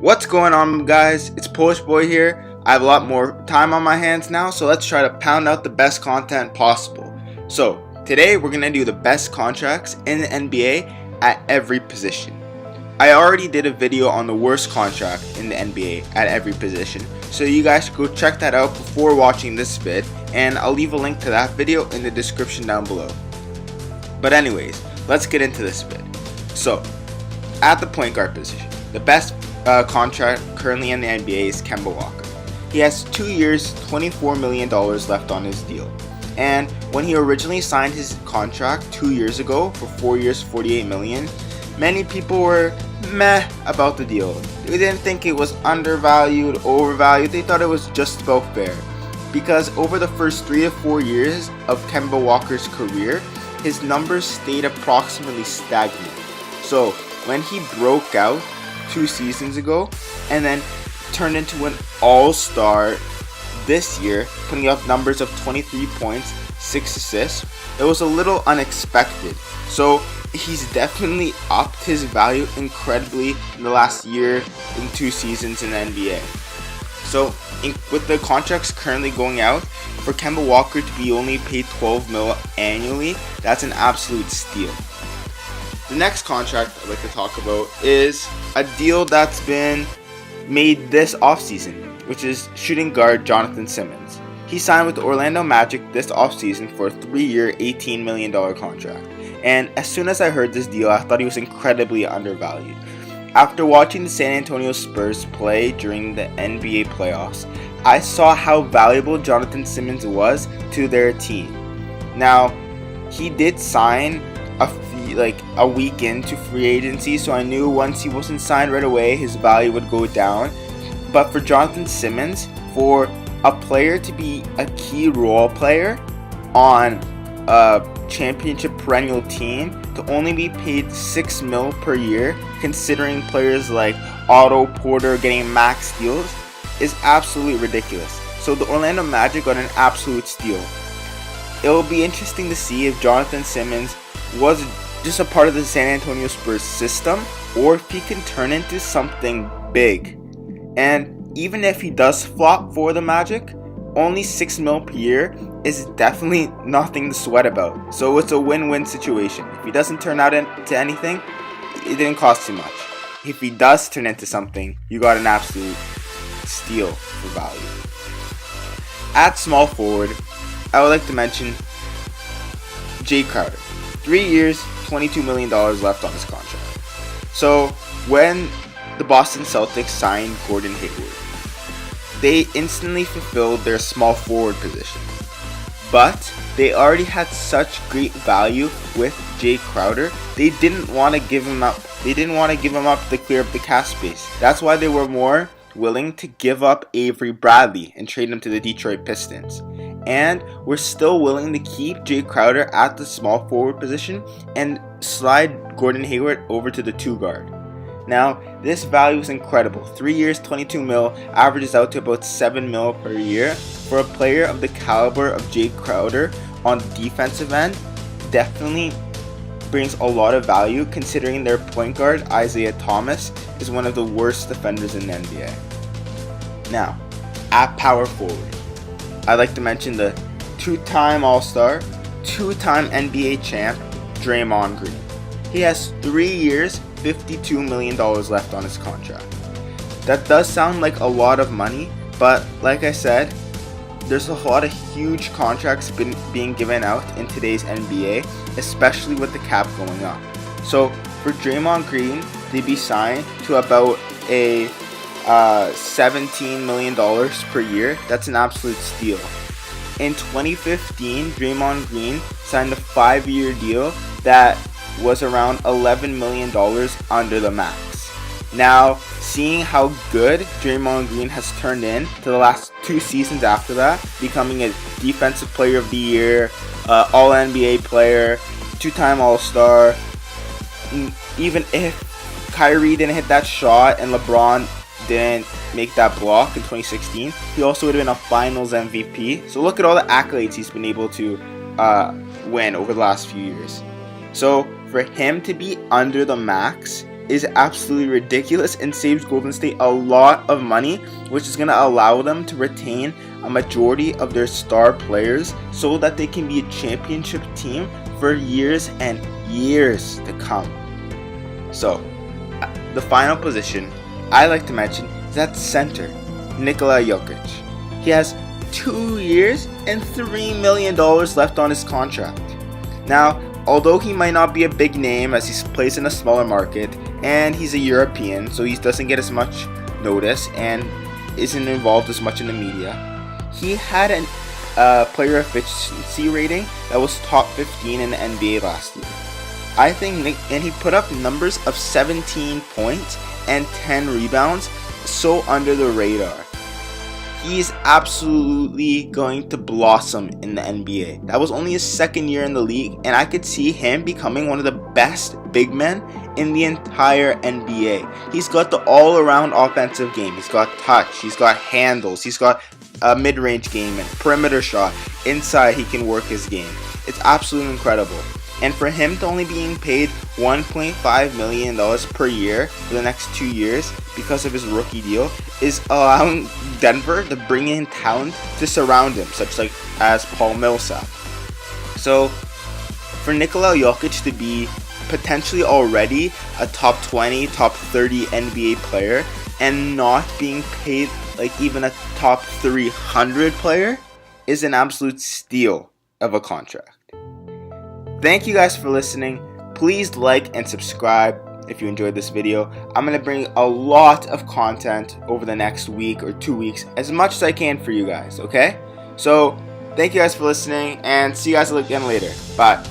What's going on, guys? It's Polish Boy here. I have a lot more time on my hands now, so let's try to pound out the best content possible. So, today we're going to do the best contracts in the NBA at every position. I already did a video on the worst contract in the NBA at every position, so you guys should go check that out before watching this vid, and I'll leave a link to that video in the description down below. But anyways, let's get into this vid. So, at the point guard position, the best contract currently in the NBA is Kemba Walker. He has 2 years, $24 million left on his deal. And when he originally signed his contract 2 years ago for 4 years, $48 million, many people were meh about the deal. They didn't think it was undervalued, overvalued. They thought it was just about fair. Because over the first 3 to 4 years of Kemba Walker's career, his numbers stayed approximately stagnant. So when he broke out 2 seasons ago and then turned into an all-star this year, putting up numbers of 23 points, 6 assists, it was a little unexpected. So he's definitely upped his value incredibly in the last year and 2 seasons in the NBA. So with the contracts currently going out, for Kemba Walker to be only paid $12 million annually, that's an absolute steal. The next contract I'd like to talk about is a deal that's been made this offseason, which is shooting guard Jonathan Simmons. He signed with the Orlando Magic this offseason for a 3-year, $18 million contract. And as soon as I heard this deal, I thought he was incredibly undervalued. After watching the San Antonio Spurs play during the NBA playoffs, I saw how valuable Jonathan Simmons was to their team. Now, he did sign a week into free agency, so I knew once he wasn't signed right away, his value would go down. But for Jonathan Simmons, for a player to be a key role player on a championship perennial team, to only be paid $6 million per year, considering players like Otto Porter getting max deals, is absolutely ridiculous. So the Orlando Magic got an absolute steal. It will be interesting to see if Jonathan Simmons was just a part of the San Antonio Spurs system, or if he can turn into something big. And even if he does flop for the Magic, only $6 million per year is definitely nothing to sweat about. So it's a win-win situation. If he doesn't turn out into anything, it didn't cost too much. If he does turn into something, you got an absolute steal for value. At small forward, I would like to mention Jae Crowder. 3 years, $22 million left on his contract. So when the Boston Celtics signed Gordon Hayward, they instantly fulfilled their small forward position. But they already had such great value with Jae Crowder, they didn't want to give him up. They didn't want to give him up to clear up the cap space. That's why they were more willing to give up Avery Bradley and trade him to the Detroit Pistons. And we're still willing to keep Jae Crowder at the small forward position and slide Gordon Hayward over to the 2 guard. Now, this value is incredible. 3 years, $22 million, averages out to about $7 million per year. For a player of the caliber of Jae Crowder on the defensive end, definitely brings a lot of value considering their point guard, Isaiah Thomas, is one of the worst defenders in the NBA. Now, at power forward, I'd like to mention the 2-time All-Star, 2-time NBA champ, Draymond Green. He has 3 years, $52 million left on his contract. That does sound like a lot of money, but like I said, there's a lot of huge contracts being given out in today's NBA, especially with the cap going up. So for Draymond Green to be signed to about a $17 million per year, that's an absolute steal. In 2015, Draymond Green signed a 5-year deal that was around $11 million under the max. Now, seeing how good Draymond Green has turned in to the last 2 seasons after that, becoming a Defensive Player of the Year, All-NBA player, 2-time All-Star, even if Kyrie didn't hit that shot and LeBron didn't make that block in 2016, he also would have been a Finals MVP. So look at all the accolades he's been able to win over the last few years. So for him to be under the max is absolutely ridiculous and saves Golden State a lot of money, which is going to allow them to retain a majority of their star players so that they can be a championship team for years and years to come. So, the final position I like to mention is at center, Nikola Jokic. He has 2 years and $3 million left on his contract. Now, although he might not be a big name as he plays in a smaller market and he's a European, so he doesn't get as much notice and isn't involved as much in the media, he had a player efficiency rating that was top 15 in the NBA last year. I think, and he put up numbers of 17 points and 10 rebounds, so under the radar. He's absolutely going to blossom in the NBA. That was only his second year in the league, and I could see him becoming one of the best big men in the entire NBA. He's got the all-around offensive game. He's got touch. He's got handles. He's got a mid-range game and perimeter shot. Inside, he can work his game. It's absolutely incredible. And for him to only being paid $1.5 million per year for the next 2 years because of his rookie deal is allowing Denver to bring in talent to surround him, such like as Paul Millsap. So for Nikola Jokic to be potentially already a top 20, top 30 NBA player and not being paid like even a top 300 player is an absolute steal of a contract. Thank you guys for listening. Please like and subscribe if you enjoyed this video. I'm going to bring a lot of content over the next week or 2 weeks, as much as I can for you guys, okay? So, thank you guys for listening, and see you guys again later. Bye.